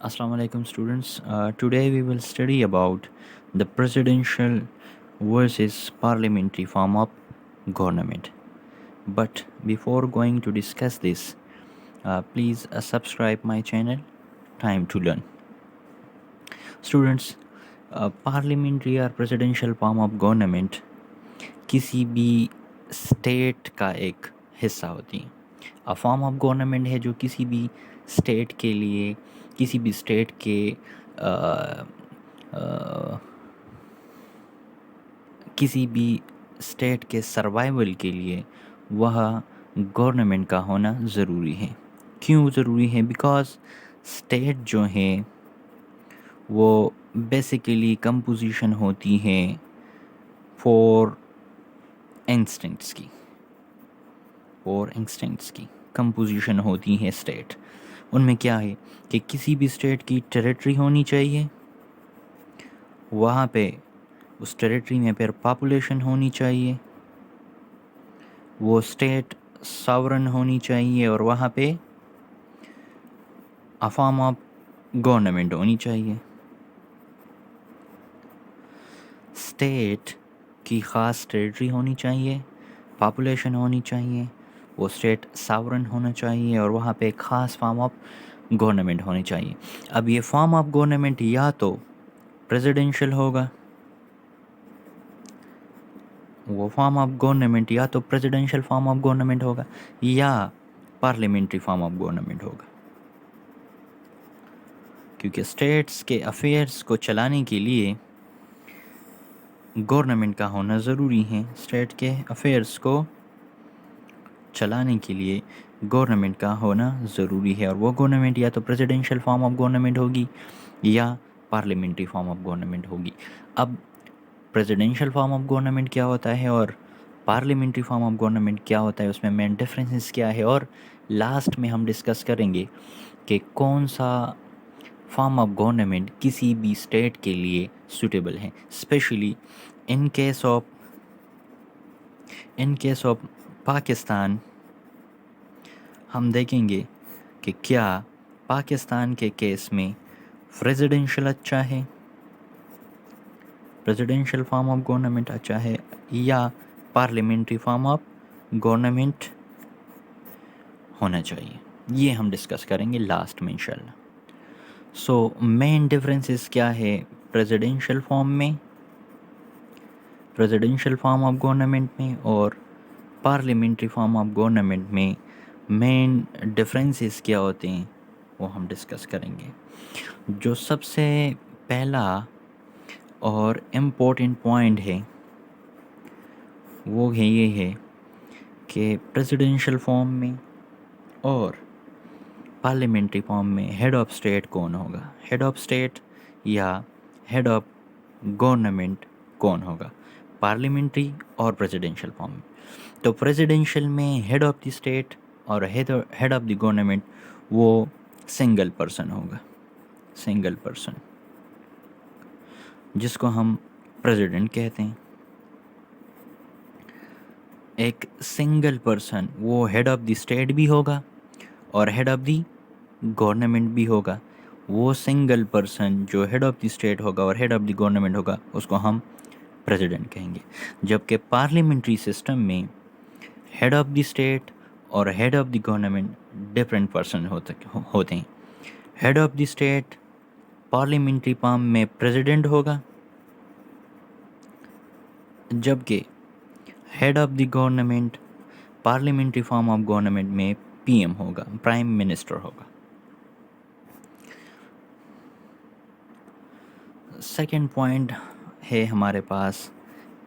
Assalamu alaikum students. Today we will study about the presidential versus parliamentary form of government. But before going to discuss this, please subscribe my channel. Time to learn. Students, parliamentary or presidential form of government किसी भी state का एक हिस्सा होती है. Form of government है जो किसी भी स्टेट के लिए किसी भी स्टेट के अ, अ, किसी भी स्टेट के सर्वाइवल के लिए वह गवर्नमेंट का होना ज़रूरी है. क्यों ज़रूरी है? बिकॉज स्टेट जो है वो बेसिकली कंपोजिशन होती है फॉर इंस्टिंक्ट्स की कंपोजिशन होती है स्टेट. उनमें क्या है कि किसी भी स्टेट की टेरिटरी होनी चाहिए, वहाँ पे उस टेरिटरी में फिर पॉपुलेशन होनी चाहिए, वो स्टेट सॉवरन होनी चाहिए और वहाँ पे अ फॉर्म ऑफ गवर्नमेंट होनी चाहिए. स्टेट की ख़ास टेरिटरी होनी चाहिए, पॉपुलेशन होनी चाहिए, वो स्टेट सॉवरन होना चाहिए और वहाँ पे एक ख़ास फॉर्म ऑफ गवर्नमेंट होनी चाहिए. अब ये फॉर्म ऑफ गवर्नमेंट या तो प्रेसिडेंशियल होगा, वो फॉर्म ऑफ गवर्नमेंट या तो प्रेसिडेंशियल फॉर्म ऑफ गवर्नमेंट होगा या पार्लियामेंट्री फॉर्म ऑफ गवर्नमेंट होगा. क्योंकि स्टेट्स के अफेयर्स को चलाने के लिए गवर्नमेंट का होना ज़रूरी है. स्टेट के अफेयर्स को चलाने के लिए गवर्नमेंट का होना ज़रूरी है और वो गवर्नमेंट या तो प्रेसिडेंशियल फॉर्म ऑफ गवर्नमेंट होगी या पार्लियामेंट्री फॉर्म ऑफ गवर्नमेंट होगी. अब प्रेसिडेंशियल फॉर्म ऑफ गवर्नमेंट क्या होता है और पार्लियामेंट्री फॉर्म ऑफ गवर्नमेंट क्या होता है, उसमें मेन डिफरेंसेस क्या है, और लास्ट में हम डिस्कस करेंगे कि कौन सा फॉर्म ऑफ गवर्नमेंट किसी भी स्टेट के लिए सूटेबल है. Specially in case of Pakistan हम देखेंगे कि क्या पाकिस्तान के केस में प्रेसिडेंशियल अच्छा है, प्रेसिडेंशियल फॉर्म ऑफ गवर्नमेंट अच्छा है या पार्लियामेंट्री फॉर्म ऑफ गवर्नमेंट होना चाहिए. ये हम डिस्कस करेंगे लास्ट में इंशाल्लाह. सो मेन डिफरेंसेस क्या है प्रेसिडेंशियल फॉर्म ऑफ गवर्नमेंट में और पार्लियामेंट्री फॉर्म ऑफ गवर्नमेंट में मेन डिफरेंसेस क्या होते हैं वो हम डिस्कस करेंगे. जो सबसे पहला और इम्पोर्टेंट पॉइंट है वो ये है कि प्रेसिडेंशियल फॉर्म में और पार्लियामेंट्री फॉर्म में हेड ऑफ स्टेट कौन होगा, हेड ऑफ स्टेट या हेड ऑफ गवर्नमेंट कौन होगा, पार्लियामेंट्री और प्रेसिडेंशियल फॉर्म में. तो प्रेसिडेंशियल में हेड ऑफ द स्टेट और हेड ऑफ द गवर्नमेंट वो सिंगल पर्सन होगा, सिंगल पर्सन जिसको हम प्रेसिडेंट कहते हैं. एक सिंगल पर्सन वो हेड ऑफ द स्टेट भी होगा और हेड ऑफ द गवर्नमेंट भी होगा. वो सिंगल पर्सन जो हेड ऑफ द स्टेट होगा और हेड ऑफ द गवर्नमेंट होगा उसको हम प्रेसिडेंट कहेंगे. जबकि पार्लियामेंट्री सिस्टम में हेड ऑफ द स्टेट और head of the government different person होते हैं. Head of the state parliamentary form में प्रेसिडेंट होगा, जबकि head of the government parliamentary form of government में पीएम होगा, प्राइम मिनिस्टर होगा. सेकंड पॉइंट है हमारे पास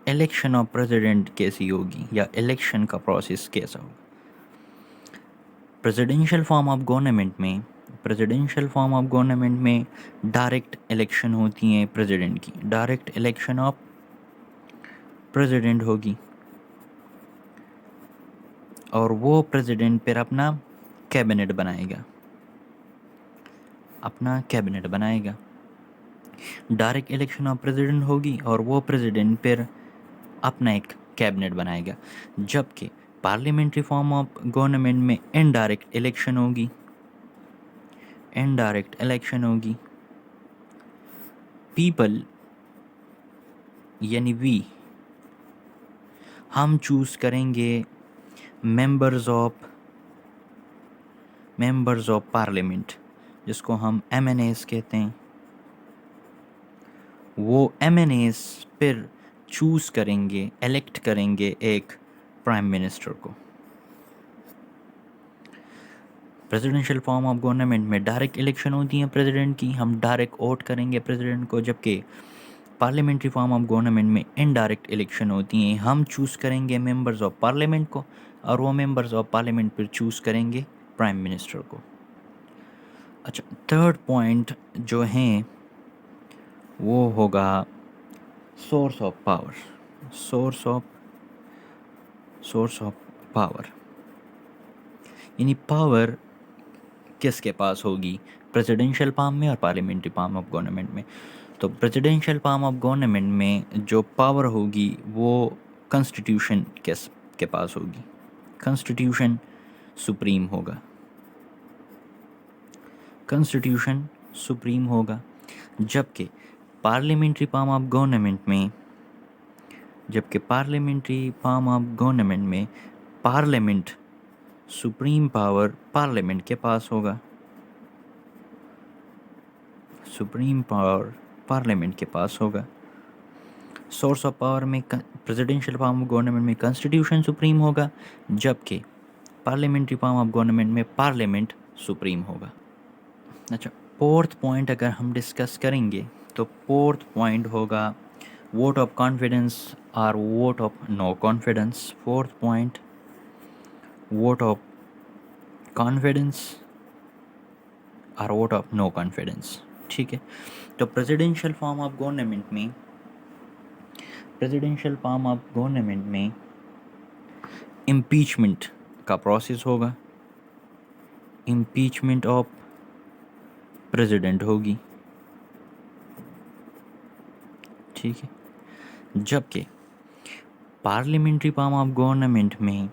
इलेक्शन ऑफ प्रेसिडेंट कैसी होगी या इलेक्शन का प्रोसेस कैसा होगा. प्रेसिडेंशियल फॉर्म ऑफ गवर्नमेंट में डायरेक्ट इलेक्शन होती हैं प्रेसिडेंट की, डायरेक्ट इलेक्शन ऑफ प्रेसिडेंट होगी और वो प्रेसिडेंट फिर अपना कैबिनेट बनाएगा. डायरेक्ट इलेक्शन ऑफ प्रेसिडेंट होगी और वो प्रेसिडेंट फिर अपना एक कैबिनेट बनाएगा. जबकि पार्लियामेंट्री फॉर्म ऑफ गवर्नमेंट में इनडायरेक्ट इलेक्शन होगी, इनडायरेक्ट इलेक्शन होगी. पीपल यानी वी, हम चूज़ करेंगे मेंबर्स ऑफ पार्लियामेंट, जिसको हम MNAs कहते हैं. वो MNAs फिर चूज़ करेंगे, एलेक्ट करेंगे एक प्राइम मिनिस्टर को. प्रेसिडेंशियल फॉर्म ऑफ गवर्नमेंट में डायरेक्ट इलेक्शन होती है प्रेसिडेंट की, हम डायरेक्ट वोट करेंगे प्रेसिडेंट को, जबकि पार्लियामेंट्री फॉर्म ऑफ गवर्नमेंट में इनडायरेक्ट इलेक्शन होती हैं, हम चूज़ करेंगे मेंबर्स ऑफ पार्लियामेंट को और वो मेंबर्स ऑफ पार्लियामेंट फिर चूज़ करेंगे प्राइम मिनिस्टर को. अच्छा, थर्ड पॉइंट जो हैं वो होगा source of power. Source of power यानी पावर किसके पास होगी, प्रेसिडेंशियल फॉर्म में और पार्लियामेंट्री फॉर्म ऑफ गवर्नमेंट में. तो प्रेसिडेंशियल फॉर्म ऑफ गवर्नमेंट में जो पावर होगी वो कॉन्स्टिट्यूशन के पास होगी. कॉन्स्टिट्यूशन सुप्रीम होगा. जबकि पार्लियामेंट्री फॉर्म ऑफ गवर्नमेंट में पार्लियामेंट सुप्रीम पावर पार्लियामेंट के पास होगा. सोर्स ऑफ पावर में प्रेसिडेंशियल फॉर्म ऑफ गवर्नमेंट में कॉन्स्टिट्यूशन सुप्रीम होगा, जबकि पार्लियामेंट्री फॉर्म ऑफ गवर्नमेंट में पार्लियामेंट सुप्रीम होगा. अच्छा, फोर्थ पॉइंट अगर हम डिस्कस करेंगे तो फोर्थ पॉइंट होगा वोट ऑफ कॉन्फिडेंस और vote of no confidence. Fourth point vote of confidence और वोट ऑफ नो कॉन्फिडेंस. ठीक है, तो प्रेसिडेंशियल फॉर्म ऑफ गवर्नमेंट में इम्पीचमेंट का प्रोसेस होगा. इम्पीचमेंट ऑफ प्रेसिडेंट होगी. ठीक है, जबकि पार्लियामेंट्री फॉर्म ऑफ गवर्नमेंट में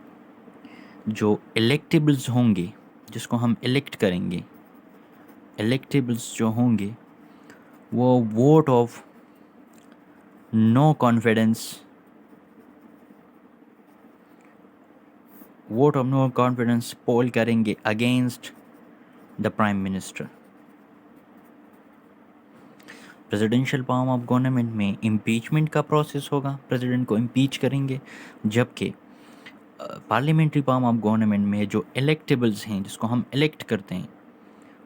जो इलेक्टेबल्स होंगे, जिसको हम इलेक्ट करेंगे, इलेक्टेबल्स जो होंगे वो वोट ऑफ नो कॉन्फिडेंस पोल करेंगे against the prime minister. Presidential form of government में इम्पीचमेंट का प्रोसेस होगा, प्रेसिडेंट को इम्पीच करेंगे, जबकि पार्लियामेंट्री फॉर्म ऑफ गवर्नमेंट में जो इलेक्टेबल्स हैं, जिसको हम इलेक्ट करते हैं,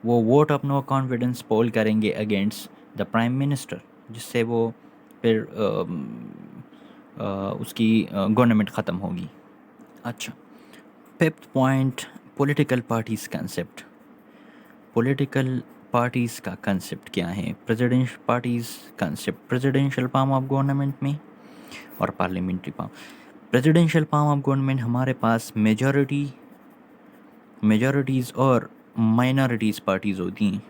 वो वोट ऑफ नो कॉन्फिडेंस पोल करेंगे अगेंस्ट द प्राइम मिनिस्टर, जिससे वो फिर उसकी गवर्नमेंट ख़त्म होगी. अच्छा, fifth point political parties concept. Political parties का कंसेप्ट क्या है? प्रेसिडेंशियल फॉर्म ऑफ गवर्नमेंट में और parliamentary form. Presidential form of government हमारे पास मेजॉरिटीज़ और माइनॉरिटीज़ पार्टीज़ होती हैं.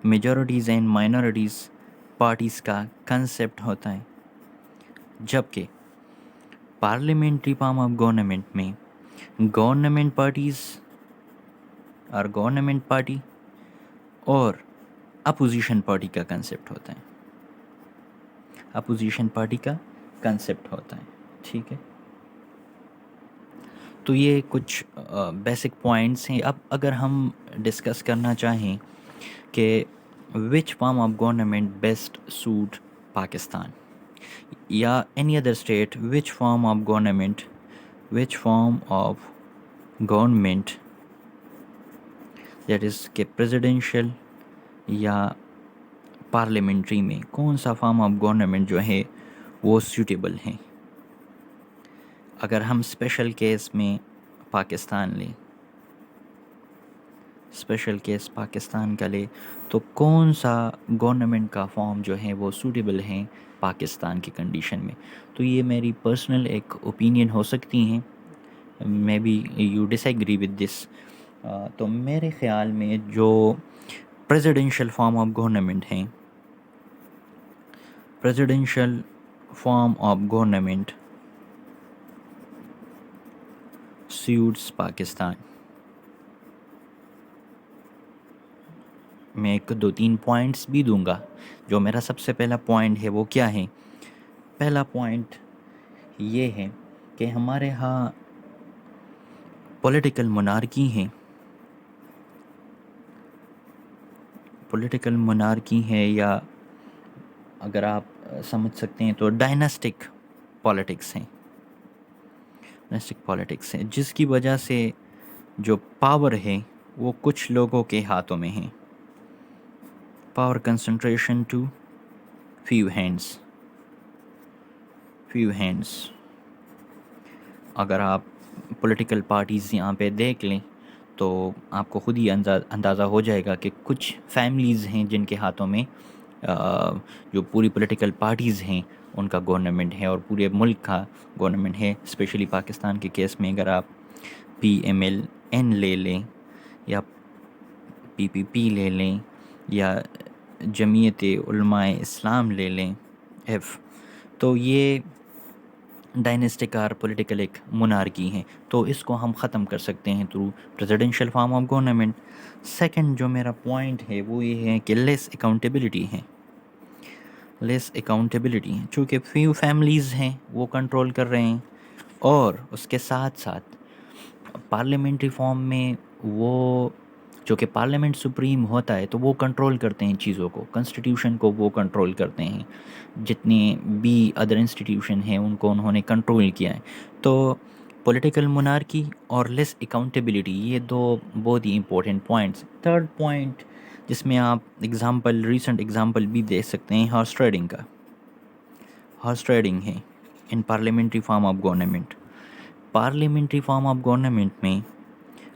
मेजॉरिटीज़ एंड माइनॉरिटीज़ पार्टीज़ का कंसेप्ट होता है, जबकि पार्लियामेंट्री फॉर्म ऑफ गवर्नमेंट में गवर्नमेंट पार्टी और अपोजिशन पार्टी का कंसेप्ट होता है. ठीक है, तो ये कुछ बेसिक पॉइंट्स हैं. अब अगर हम डिस्कस करना चाहें कि which form of government best suit Pakistan या any other state, which form of government that is के प्रेसिडेंशियल या पार्लियामेंट्री में कौन सा फॉर्म ऑफ गवर्नमेंट जो है वो सूटेबल है. अगर हम स्पेशल केस पाकिस्तान का ले तो कौन सा गवर्नमेंट का फॉर्म जो है वो सूटेबल है पाकिस्तान की कंडीशन में. तो ये मेरी पर्सनल एक ओपिनियन हो सकती हैं, may be you disagree with this. तो मेरे ख़्याल में जो presidential form of government suits Pakistan. میں ایک 2-3 پوائنٹس بھی دوں گا. جو میرا سب سے پہلا پوائنٹ ہے وہ کیا ہے؟ پہلا پوائنٹ یہ ہے کہ ہمارے ہاں پولیٹیکل مونارکی ہیں. پولیٹیکل مونارکی ہے، یا اگر آپ سمجھ سکتے ہیں تو ڈائناسٹک پالیٹکس ہیں. ڈائناسٹک پالیٹکس ہے جس کی وجہ سے جو پاور ہے وہ کچھ لوگوں کے ہاتھوں میں ہے. Power concentration to few hands. اگر آپ پولیٹیکل پارٹیز یہاں پہ دیکھ لیں تو آپ کو خود ہی اندازہ ہو جائے گا کہ کچھ فیملیز ہیں جن کے ہاتھوں میں جو پوری پولیٹیکل پارٹیز ہیں ان کا گورنمنٹ ہے، اور پورے ملک کا گورنمنٹ ہے. اسپیشلی پاکستان کے کیس میں اگر آپ PMLN لے لیں، یا PPP لے لیں، یا جمعیت علماء اسلام لے لیں تو یہ ڈائنسٹک اور پولیٹیکل ایک مونارکی ہیں. تو اس کو ہم ختم کر سکتے ہیں through presidential form of government. Second جو میرا پوائنٹ ہے وہ یہ ہے کہ لیس اکاؤنٹیبلٹی ہے. چونکہ فیو فیملیز ہیں وہ کنٹرول کر رہے ہیں، اور اس کے ساتھ ساتھ پارلیمنٹری فارم میں وہ جو کہ پارلیمنٹ سپریم ہوتا ہے تو وہ کنٹرول کرتے ہیں چیزوں کو، کنسٹیٹیوشن کو وہ کنٹرول کرتے ہیں. جتنے بھی ادر انسٹیٹیوشن ہیں ان کو انہوں نے کنٹرول کیا ہے. تو پولیٹیکل مونارکی اور لیس اکاؤنٹیبلٹی، یہ دو بہت ہی امپورٹنٹ پوائنٹس. تھرڈ پوائنٹ جس میں آپ ریسنٹ ایگزامپل بھی دیکھ سکتے ہیں ہارس ٹریڈنگ کا. ہارس ٹریڈنگ ہے in parliamentary form of government. Parliamentary form of government میں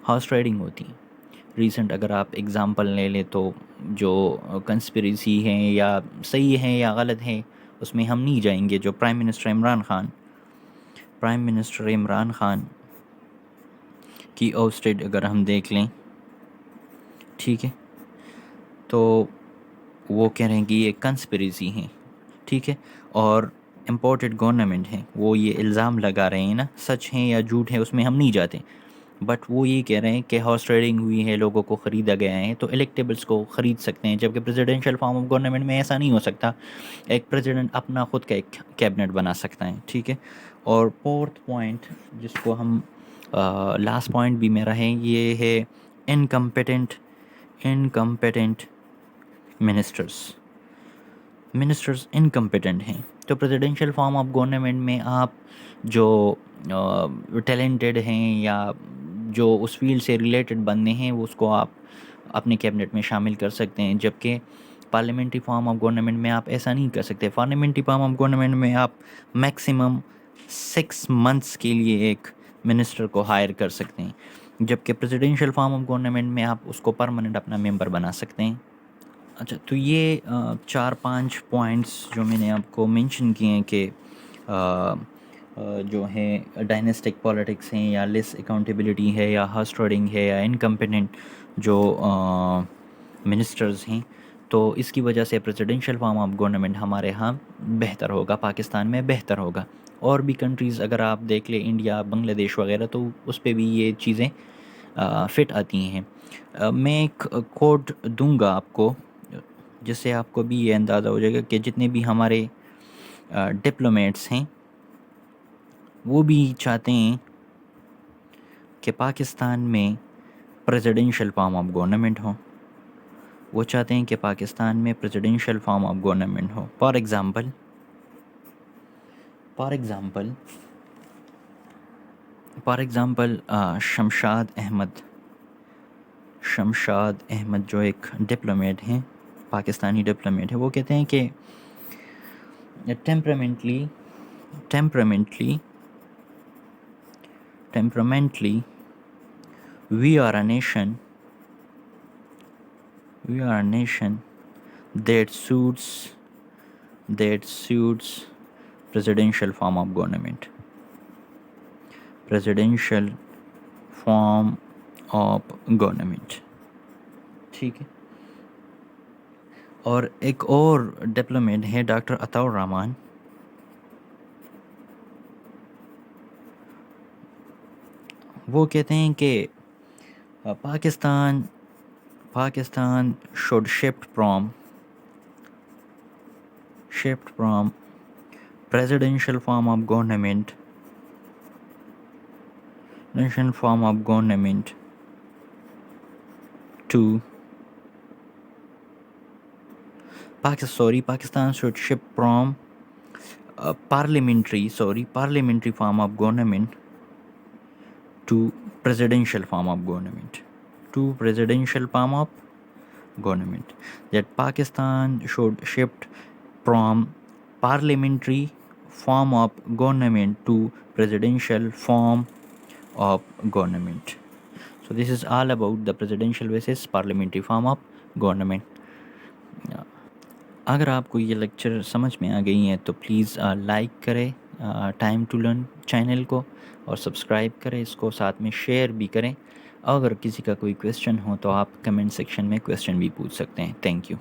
ہارس ٹریڈنگ ہوتی ہے. ریسنٹ اگر آپ ایگزامپل لے لیں تو جو کنسپریسی ہیں یا صحیح ہیں یا غلط ہیں اس میں ہم نہیں جائیں گے. جو پرائم منسٹر عمران خان کی اوسٹیڈ اگر ہم دیکھ لیں، ٹھیک ہے، تو وہ کہہ رہے ہیں کہ یہ کنسپریسی ہیں، ٹھیک ہے، اور امپورٹڈ گورنمنٹ ہے. وہ یہ الزام لگا رہے ہیں نا، سچ ہیں یا جھوٹ ہے اس میں ہم نہیں جاتے، بٹ وہ یہ کہہ رہے ہیں کہ ہارس ٹریڈنگ ہوئی ہے، لوگوں کو خریدا گیا ہے تو الیکٹیبلس کو خرید سکتے ہیں. جبکہ پریزیڈنشیل فارم آف گورنمنٹ میں ایسا نہیں ہو سکتا. ایک پریزیڈنٹ اپنا خود کا ایک کیبنٹ بنا سکتا ہے، ٹھیک ہے. اور فورتھ پوائنٹ جس کو ہم لاسٹ پوائنٹ بھی میرا ہے، یہ ہے انکمپیٹنٹ منسٹرز انکمپیٹنٹ ہیں. تو پریزیڈنشیل فارم آف گورنمنٹ میں آپ جو ٹیلنٹڈ ہیں یا جو اس فیلڈ سے ریلیٹڈ بندے ہیں اس کو آپ اپنے کیبنٹ میں شامل کر سکتے ہیں. جبکہ پارلیمنٹری فارم آف گورنمنٹ میں آپ ایسا نہیں کر سکتے. پارلیمنٹری فارم آف گورنمنٹ میں آپ میکسیمم 6 months کے لیے ایک منسٹر کو ہائر کر سکتے ہیں، جبکہ پریزیڈنشیل فارم آف گورنمنٹ میں آپ اس کو پرماننٹ اپنا ممبر بنا سکتے ہیں. اچھا، تو یہ 4-5 پوائنٹس جو میں نے آپ کو مینشن کیے ہیں کہ جو ہیں ڈائنسٹک پالیٹکس ہیں، یا لیس اکاؤنٹیبلٹی ہے، یا ہارس ٹریڈنگ ہے، یا انکمپیٹنٹ جو منسٹرز ہیں، تو اس کی وجہ سے پریزیڈنشیل فارم آف گورنمنٹ ہمارے ہاں بہتر ہوگا، پاکستان میں بہتر ہوگا. اور بھی کنٹریز اگر آپ دیکھ لیں، انڈیا، بنگلہ دیش وغیرہ، تو اس پہ بھی یہ چیزیں فٹ آتی ہیں. میں ایک کوڈ دوں گا آپ کو جس سے آپ کو بھی یہ اندازہ ہو جائے گا کہ جتنے بھی ہمارے ڈپلومیٹس ہیں وہ بھی چاہتے ہیں کہ پاکستان میں پریزیڈنشیل فارم آف گورنمنٹ ہو. وہ چاہتے ہیں کہ پاکستان میں پریزیڈنشیل فارم آف گورنمنٹ ہو. فار ایگزامپل شمشاد احمد جو ایک ڈپلومیٹ ہیں، پاکستانی ڈپلومیٹ ہے، وہ کہتے ہیں کہ ٹیمپرامنٹلی we are a nation that suits presidential form of government. ٹھیک ہے. اور ایک اور ڈپلومیٹ ہے ڈاکٹر عطاء الرحمان. وہ کہتے ہیں کہ Pakistan Pakistan should shift from presidential form of government to Pakistan should shift from parliamentary form of government to presidential form of government. That Pakistan should shift from parliamentary form of government to presidential form of government. So this is all about the presidential versus parliamentary form of government. اگر آپ کو یہ lecture سمجھ میں آ گئی ہیں تو please like کریں ٹائم ٹو لرن چینل کو، اور سبسکرائب کریں اس کو، ساتھ میں شیئر بھی کریں. اگر کسی کا کوئی کویسچن ہو تو آپ کمنٹ سیکشن میں کویسچن بھی پوچھ سکتے ہیں. Thank you.